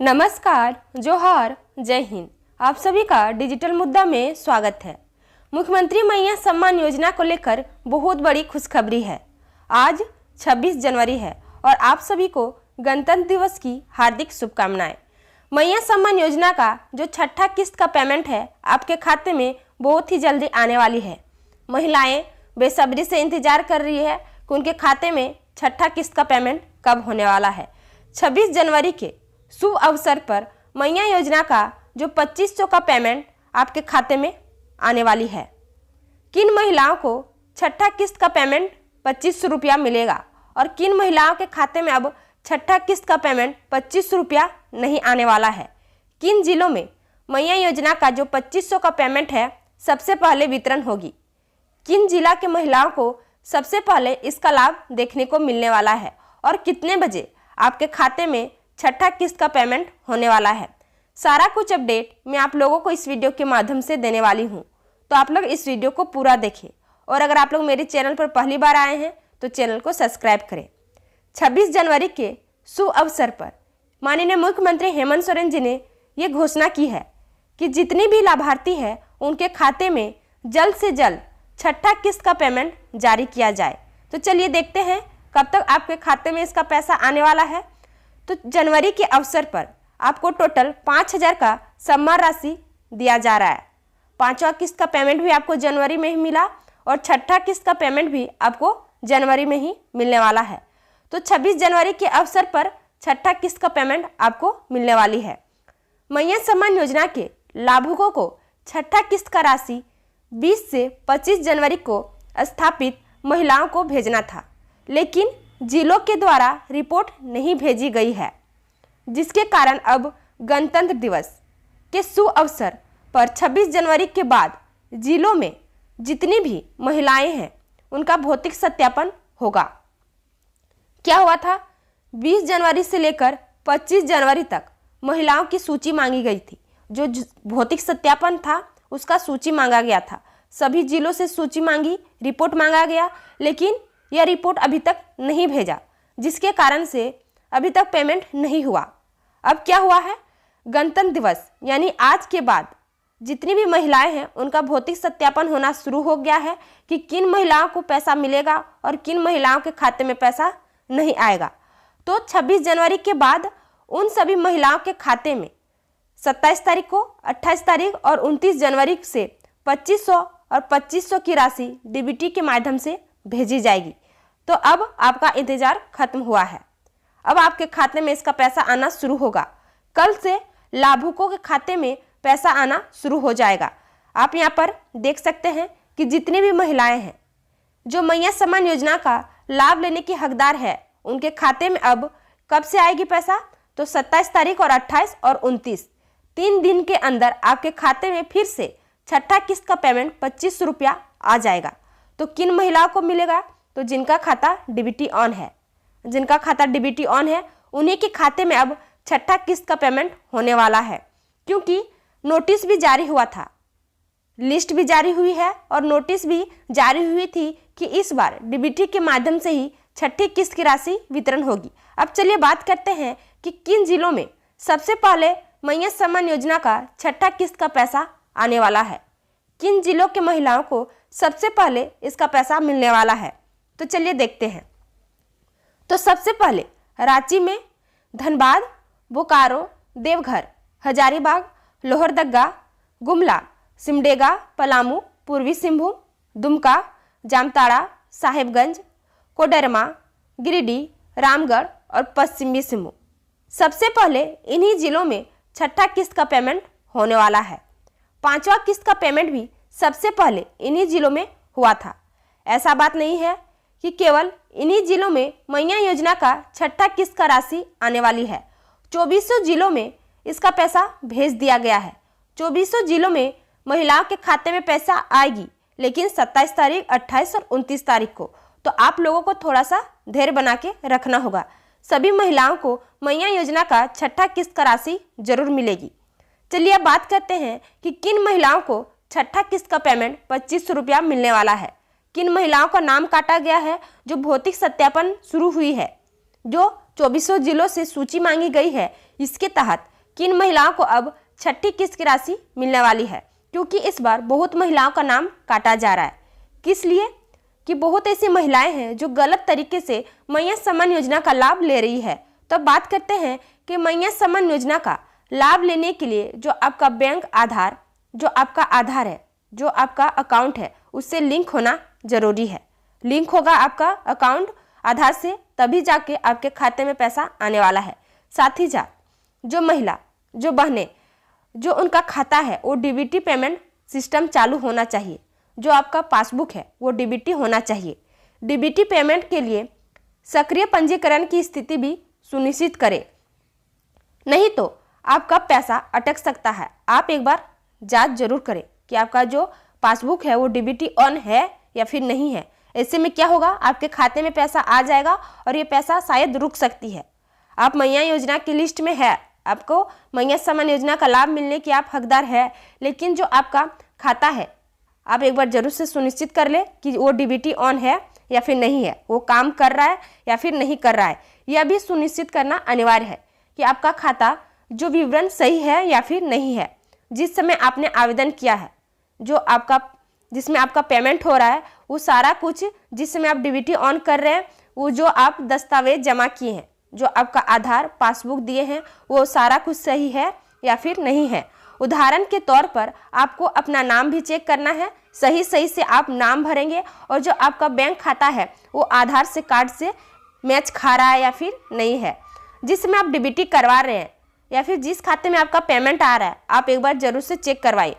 नमस्कार, जोहार, जय हिंद। आप सभी का डिजिटल मुद्दा में स्वागत है। मुख्यमंत्री मैया सम्मान योजना को लेकर बहुत बड़ी खुशखबरी है। आज 26 जनवरी है और आप सभी को गणतंत्र दिवस की हार्दिक शुभकामनाएं। मैया सम्मान योजना का जो छठा किस्त का पेमेंट है आपके खाते में बहुत ही जल्दी आने वाली है। महिलाएं बेसब्री से इंतजार कर रही है कि उनके खाते में छठा किस्त का पेमेंट कब होने वाला है। 26 जनवरी के शुभ अवसर पर मैया योजना का जो 2500 का पेमेंट आपके खाते में आने वाली है। किन महिलाओं को छठा किस्त का पेमेंट 2500 रुपया मिलेगा और किन महिलाओं के खाते में अब छठा किस्त का पेमेंट 2500 रुपया नहीं आने वाला है। किन जिलों में मैया योजना का जो 2500 का पेमेंट है सबसे पहले वितरण होगी। किन जिला के महिलाओं को सबसे पहले इसका लाभ देखने को मिलने वाला है और कितने बजे आपके खाते में छठा किस्त का पेमेंट होने वाला है। सारा कुछ अपडेट मैं आप लोगों को इस वीडियो के माध्यम से देने वाली हूं, तो आप लोग इस वीडियो को पूरा देखें और अगर आप लोग मेरे चैनल पर पहली बार आए हैं तो चैनल को सब्सक्राइब करें। 26 जनवरी के शुभ अवसर पर माननीय मुख्यमंत्री हेमंत सोरेन जी ने ये घोषणा की है कि जितनी भी लाभार्थी है उनके खाते में जल्द से जल्द छठा किस्त का पेमेंट जारी किया जाए। तो चलिए देखते हैं कब तक आपके खाते में इसका पैसा आने वाला है। तो जनवरी के अवसर पर आपको टोटल 5000 का सम्मान राशि दिया जा रहा है। पांचवा किस्त का पेमेंट भी आपको जनवरी में ही मिला और छठा किस्त का पेमेंट भी आपको जनवरी में ही मिलने वाला है। तो 26 जनवरी के अवसर पर छठा किस्त का पेमेंट आपको मिलने वाली है। मैया सम्मान योजना के लाभुकों को छठा किस्त का राशि 20 से 25 जनवरी को स्थापित महिलाओं को भेजना था, लेकिन जिलों के द्वारा रिपोर्ट नहीं भेजी गई है, जिसके कारण अब गणतंत्र दिवस के शुभ अवसर पर 26 जनवरी के बाद जिलों में जितनी भी महिलाएं हैं उनका भौतिक सत्यापन होगा। क्या हुआ था, 20 जनवरी से लेकर 25 जनवरी तक महिलाओं की सूची मांगी गई थी। जो भौतिक सत्यापन था उसका सूची मांगा गया था। सभी जिलों से सूची मांगी, रिपोर्ट मांगा गया, लेकिन यह रिपोर्ट अभी तक नहीं भेजा, जिसके कारण से अभी तक पेमेंट नहीं हुआ। अब क्या हुआ है, गणतंत्र दिवस यानी आज के बाद जितनी भी महिलाएं हैं उनका भौतिक सत्यापन होना शुरू हो गया है कि किन महिलाओं को पैसा मिलेगा और किन महिलाओं के खाते में पैसा नहीं आएगा। तो 26 जनवरी के बाद उन सभी महिलाओं के खाते में 27 तारीख को, 28 तारीख और 29 जनवरी से 2500 और 2500 की राशि डीबीटी के माध्यम से भेजी जाएगी। तो अब आपका इंतजार खत्म हुआ है। अब आपके खाते में इसका पैसा आना शुरू होगा। कल से लाभुकों के खाते में पैसा आना शुरू हो जाएगा। आप यहाँ पर देख सकते हैं कि जितनी भी महिलाएं हैं जो मैया सम्मान योजना का लाभ लेने की हकदार है उनके खाते में अब कब से आएगी पैसा, तो 27 तारीख और 28 और 29 3 दिन के अंदर आपके खाते में फिर से छठा किस्त का पेमेंट 2500 रुपया आ जाएगा। तो किन महिलाओं को मिलेगा, तो जिनका खाता डीबीटी ऑन है, जिनका खाता डीबीटी ऑन है उन्हीं के खाते में अब छठा किस्त का पेमेंट होने वाला है। क्योंकि नोटिस भी जारी हुआ था, लिस्ट भी जारी हुई है और नोटिस भी जारी हुई थी कि इस बार डीबीटी के माध्यम से ही छठी किस्त की राशि वितरण होगी। अब चलिए बात करते हैं कि किन जिलों में सबसे पहले मैया सम्मान योजना का छठा किस्त का पैसा आने वाला है, किन जिलों के महिलाओं को सबसे पहले इसका पैसा मिलने वाला है। तो चलिए देखते हैं। तो सबसे पहले रांची में, धनबाद, बोकारो, देवघर, हजारीबाग, लोहरदगा, गुमला, सिमडेगा, पलामू, पूर्वी सिंहभूम, दुमका, जामताड़ा, साहेबगंज, कोडरमा, गिरिडीह, रामगढ़ और पश्चिमी सिंहभूम। सबसे पहले इन्हीं जिलों में छठा किस्त का पेमेंट होने वाला है। पांचवा किस्त का पेमेंट भी सबसे पहले इन्हीं जिलों में हुआ था। ऐसा बात नहीं है कि केवल इन्हीं जिलों में मैया योजना का छठा किस्त का राशि आने वाली है। 2400 जिलों में इसका पैसा भेज दिया गया है। 2400 जिलों में महिलाओं के खाते में पैसा आएगी, लेकिन 27 तारीख, 28 और 29 तारीख को। तो आप लोगों को थोड़ा सा धैर्य बना के रखना होगा। सभी महिलाओं को मैया योजना का छठा किस्त का राशि जरूर मिलेगी। चलिए अब बात करते हैं कि किन महिलाओं को छठा किस्त का पेमेंट 2500 रुपया मिलने वाला है। किन महिलाओं का नाम काटा गया है जो भौतिक सत्यापन शुरू हुई है, जो 2400 जिलों से सूची मांगी गई है, इसके तहत किन महिलाओं को अब छठी किस्त की राशि मिलने वाली है? क्योंकि इस बार बहुत महिलाओं का नाम काटा जा रहा है। किस लिए? कि बहुत ऐसी महिलाएं हैं जो गलत तरीके से मैया सम्मान योजना का लाभ ले रही है। तो बात करते हैं कि मैया सम्मान योजना का लाभ लेने के लिए जो आपका बैंक आधार, जो आपका आधार है, जो आपका अकाउंट है, उससे लिंक होना जरूरी है। लिंक होगा आपका अकाउंट आधार से, तभी जाके आपके खाते में पैसा आने वाला है। साथ ही जो महिला, जो बहनें, जो उनका खाता है वो डीबीटी पेमेंट सिस्टम चालू होना चाहिए। जो आपका पासबुक है वो डीबीटी होना चाहिए। डीबीटी पेमेंट के लिए सक्रिय पंजीकरण की स्थिति भी सुनिश्चित करें, नहीं तो आपका पैसा अटक सकता है। आप एक बार जांच जरूर करें कि आपका जो पासबुक है वो डीबीटी ऑन है या फिर नहीं है। ऐसे में क्या होगा, आपके खाते में पैसा आ जाएगा और ये पैसा शायद रुक सकती है। आप मैया योजना की लिस्ट में है, आपको मैया सम्मान योजना का लाभ मिलने की आप हकदार है, लेकिन जो आपका खाता है आप एक बार जरूर से सुनिश्चित कर ले कि वो डीबीटी ऑन है या फिर नहीं है, वो काम कर रहा है या फिर नहीं कर रहा है। यह भी सुनिश्चित करना अनिवार्य है कि आपका खाता जो विवरण सही है या फिर नहीं है। जिस समय आपने आवेदन किया है, जो आपका जिसमें आपका पेमेंट हो रहा है, वो सारा कुछ जिस समय आप डीबीटी ऑन कर रहे हैं, वो जो आप दस्तावेज जमा किए हैं, जो आपका आधार, पासबुक दिए हैं, वो सारा कुछ सही है या फिर नहीं है। उदाहरण के तौर पर आपको अपना नाम भी चेक करना है। सही से आप नाम भरेंगे और जो आपका बैंक खाता है वो आधार से कार्ड से मैच खा रहा है या फिर नहीं है। जिसमें आप डीबीटी करवा रहे हैं या फिर जिस खाते में आपका पेमेंट आ रहा है, आप एक बार जरूर से चेक करवाइए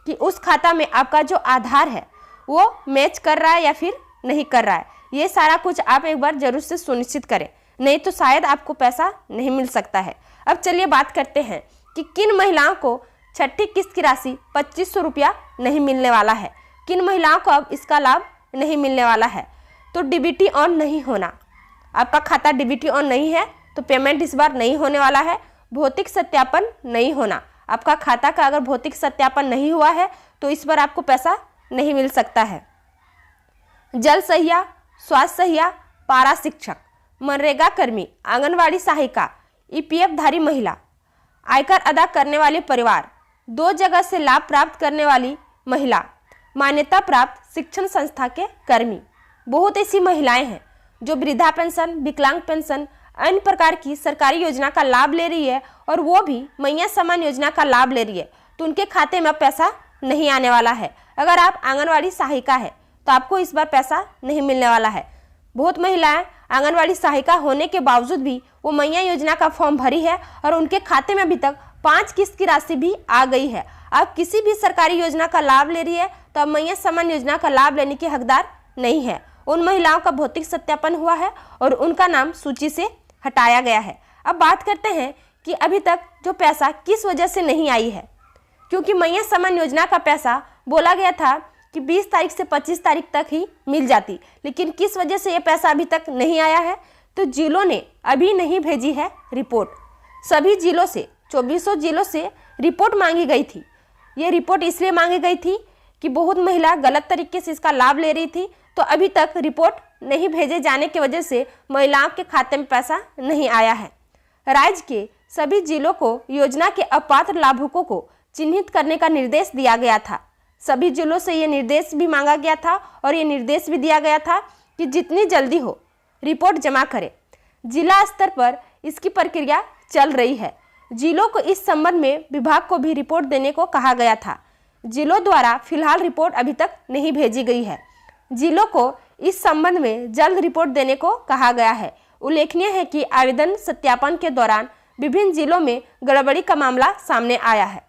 कि उस खाता में आपका जो आधार है वो मैच कर रहा है या फिर नहीं कर रहा है। ये सारा कुछ आप एक बार जरूर से सुनिश्चित करें, नहीं तो शायद आपको पैसा नहीं मिल सकता है। अब चलिए बात करते हैं कि किन महिलाओं को छठी किस्त की राशि 2500 रुपया नहीं मिलने वाला है। किन महिलाओं को अब इसका लाभ नहीं मिलने वाला है? तो डीबीटी ऑन नहीं होना, आपका खाता डीबीटी ऑन नहीं है तो पेमेंट इस बार नहीं होने वाला है। भौतिक सत्यापन नहीं होना, आपका खाता का अगर भौतिक सत्यापन नहीं हुआ है तो इस बार आपको पैसा नहीं मिल सकता है। जल सहिया, स्वास्थ्य सहिया, पारा शिक्षक, मनरेगा कर्मी, आंगनवाड़ी सहायिका, ईपीएफ धारी महिला, आयकर अदा करने वाले परिवार, 2 जगह से लाभ प्राप्त करने वाली महिला, मान्यता प्राप्त शिक्षण संस्था के कर्मी। बहुत ऐसी महिलाएं हैं जो वृद्धा पेंशन, विकलांग पेंशन, अन्य प्रकार की सरकारी योजना का लाभ ले रही है और वो भी मैया सम्मान योजना का लाभ ले रही है, तो उनके खाते में अब पैसा नहीं आने वाला है। अगर आप आंगनवाड़ी सहायिका है तो आपको इस बार पैसा नहीं मिलने वाला है। बहुत महिलाएं आंगनवाड़ी सहायिका होने के बावजूद भी वो मैया योजना का फॉर्म भरी है और उनके खाते में अभी तक 5 किस्त की राशि भी आ गई है। आप किसी भी सरकारी योजना का लाभ ले रही है तो अब मैया सम्मान योजना का लाभ लेने की हकदार नहीं है। उन महिलाओं का भौतिक सत्यापन हुआ है और उनका नाम सूची से हटाया गया है। अब बात करते हैं कि अभी तक जो पैसा किस वजह से नहीं आई है, क्योंकि मैया सम्मान योजना का पैसा बोला गया था कि 20 तारीख से 25 तारीख तक ही मिल जाती, लेकिन किस वजह से ये पैसा अभी तक नहीं आया है? तो जिलों ने अभी नहीं भेजी है रिपोर्ट। सभी जिलों से 2400 जिलों से रिपोर्ट मांगी गई थी। ये रिपोर्ट इसलिए मांगी गई थी कि बहुत महिला गलत तरीके से इसका लाभ ले रही थी, तो अभी तक रिपोर्ट नहीं भेजे जाने की वजह से महिलाओं के खाते में पैसा नहीं आया है। राज्य के सभी जिलों को योजना के अपात्र लाभुकों को चिन्हित करने का निर्देश दिया गया था। सभी जिलों से ये निर्देश भी मांगा गया था और ये निर्देश भी दिया गया था कि जितनी जल्दी हो रिपोर्ट जमा करें। जिला स्तर पर इसकी प्रक्रिया चल रही है। जिलों को इस संबंध में विभाग को भी रिपोर्ट देने को कहा गया था। जिलों द्वारा फिलहाल रिपोर्ट अभी तक नहीं भेजी गई है। जिलों को इस संबंध में जल्द रिपोर्ट देने को कहा गया है। उल्लेखनीय है कि आवेदन सत्यापन के दौरान विभिन्न जिलों में गड़बड़ी का मामला सामने आया है।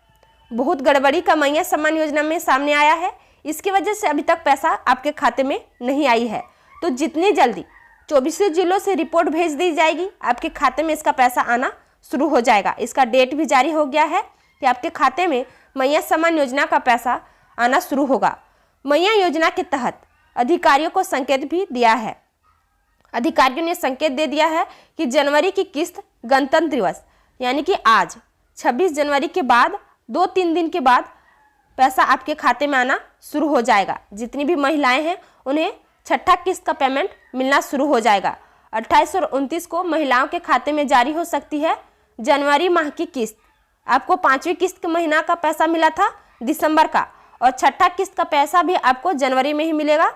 बहुत गड़बड़ी का मैया सम्मान योजना में सामने आया है। इसकी वजह से अभी तक पैसा आपके खाते में नहीं आई है। तो जितनी जल्दी 24 जिलों से रिपोर्ट भेज दी जाएगी, आपके खाते में इसका पैसा आना शुरू हो जाएगा। इसका डेट भी जारी हो गया है कि आपके खाते में मैया सम्मान योजना का पैसा आना शुरू होगा। मैया योजना के तहत अधिकारियों को संकेत भी दिया है। अधिकारियों ने संकेत दे दिया है कि जनवरी की किस्त गणतंत्र दिवस यानी कि आज 26 जनवरी के बाद 2-3 दिन के बाद पैसा आपके खाते में आना शुरू हो जाएगा। जितनी भी महिलाएं हैं उन्हें छठा किस्त का पेमेंट मिलना शुरू हो जाएगा। 28 और 29 को महिलाओं के खाते में जारी हो सकती है जनवरी माह की किस्त। आपको 5वीं किस्त के महीना का पैसा मिला था दिसंबर का, और छठा किस्त का पैसा भी आपको जनवरी में ही मिलेगा।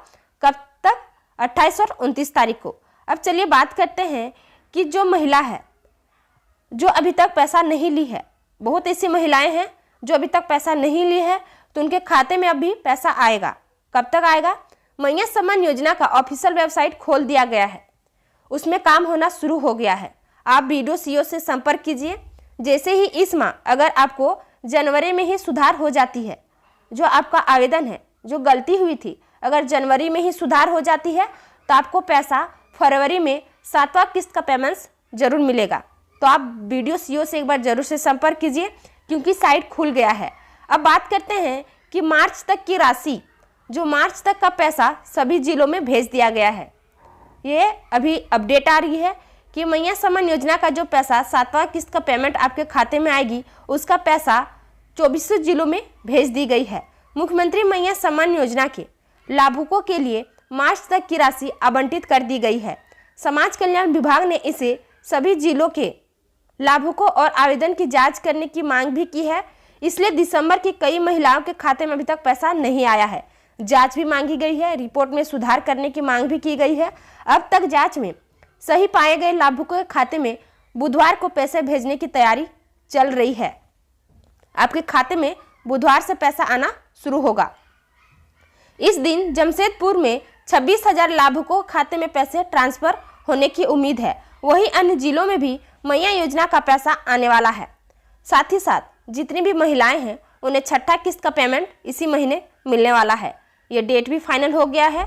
कब तक? 28 और 29 तारीख को। अब चलिए बात करते हैं कि जो महिला है जो अभी तक पैसा नहीं ली है, बहुत ऐसी महिलाएं हैं जो अभी तक पैसा नहीं ली है, तो उनके खाते में अभी पैसा आएगा। कब तक आएगा? मैया सम्मान योजना का ऑफिशियल वेबसाइट खोल दिया गया है, उसमें काम होना शुरू हो गया है। आप बीडीओ सीओ से संपर्क कीजिए। जैसे ही इस माह अगर आपको जनवरी में ही सुधार हो जाती है, जो आपका आवेदन है, जो गलती हुई थी, अगर जनवरी में ही सुधार हो जाती है तो आपको पैसा फरवरी में 7वां किस्त का पेमेंट जरूर मिलेगा। तो आप बीडीओ सीओ से एक बार जरूर से संपर्क कीजिए, क्योंकि साइट खुल गया है। अब बात करते हैं कि मार्च तक की राशि, जो मार्च तक का पैसा सभी जिलों में भेज दिया गया है। ये अभी अपडेट आ रही है कि मैया सम्मान योजना का जो पैसा 7वां किस्त का पेमेंट आपके खाते में आएगी, उसका पैसा 24 जिलों में भेज दी गई है। मुख्यमंत्री मैया सम्मान योजना के लाभुकों के लिए मार्च तक की राशि आवंटित कर दी गई है। समाज कल्याण विभाग ने इसे सभी जिलों के लाभुकों और आवेदन की जांच करने की मांग भी की है, इसलिए दिसंबर की कई महिलाओं के खाते में अभी तक पैसा नहीं आया है। जांच भी मांगी गई है, रिपोर्ट में सुधार करने की मांग भी की गई है। अब तक जांच में सही पाए गए लाभुकों के खाते में बुधवार को पैसे भेजने की तैयारी चल रही है। आपके खाते में बुधवार से पैसा आना शुरू होगा। इस दिन जमशेदपुर में 26,000 लाभुकों के खाते में पैसे ट्रांसफर होने की उम्मीद है। वहीं अन्य जिलों में भी मैया योजना का पैसा आने वाला है। साथ ही साथ जितनी भी महिलाएं हैं उन्हें छठा किस्त का पेमेंट इसी महीने मिलने वाला है। ये डेट भी फाइनल हो गया है।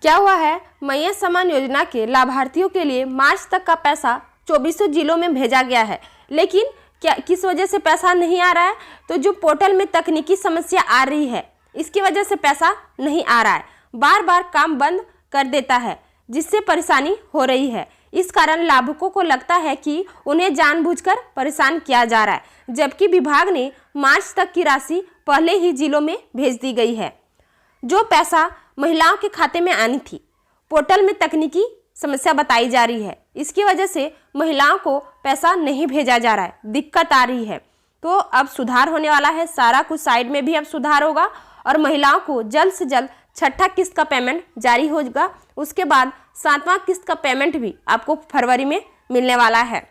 क्या हुआ है, मैया सम्मान योजना के लाभार्थियों के लिए मार्च तक का पैसा 24 जिलों में भेजा गया है, लेकिन क्या किस वजह से पैसा नहीं आ रहा है? तो जो पोर्टल में तकनीकी समस्या आ रही है, इसकी वजह से पैसा नहीं आ रहा है। बार बार काम बंद कर देता है, जिससे परेशानी हो रही है। इस कारण लाभुकों को लगता है कि उन्हें जानबूझकर परेशान किया जा रहा है, जबकि विभाग ने मार्च तक की राशि पहले ही जिलों में भेज दी गई है। जो पैसा महिलाओं के खाते में आनी थी, पोर्टल में तकनीकी समस्या बताई जा रही है, इसकी वजह से महिलाओं को पैसा नहीं भेजा जा रहा है, दिक्कत आ रही है। तो अब सुधार होने वाला है, सारा कुछ साइड में भी अब सुधार होगा और महिलाओं को जल्द से जल्द छठा किस्त का पेमेंट जारी होगा। उसके बाद 7वां किस्त का पेमेंट भी आपको फरवरी में मिलने वाला है।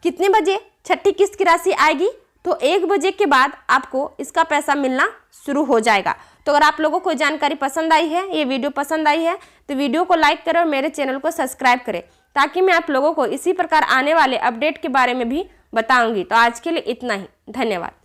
कितने बजे छठी किस्त की राशि आएगी? तो 1 बजे के बाद आपको इसका पैसा मिलना शुरू हो जाएगा। तो अगर आप लोगों को जानकारी पसंद आई है, ये वीडियो पसंद आई है, तो वीडियो को लाइक करें और मेरे चैनल को सब्सक्राइब करें, ताकि मैं आप लोगों को इसी प्रकार आने वाले अपडेट के बारे में भी बताऊंगी। तो आज के लिए इतना ही, धन्यवाद।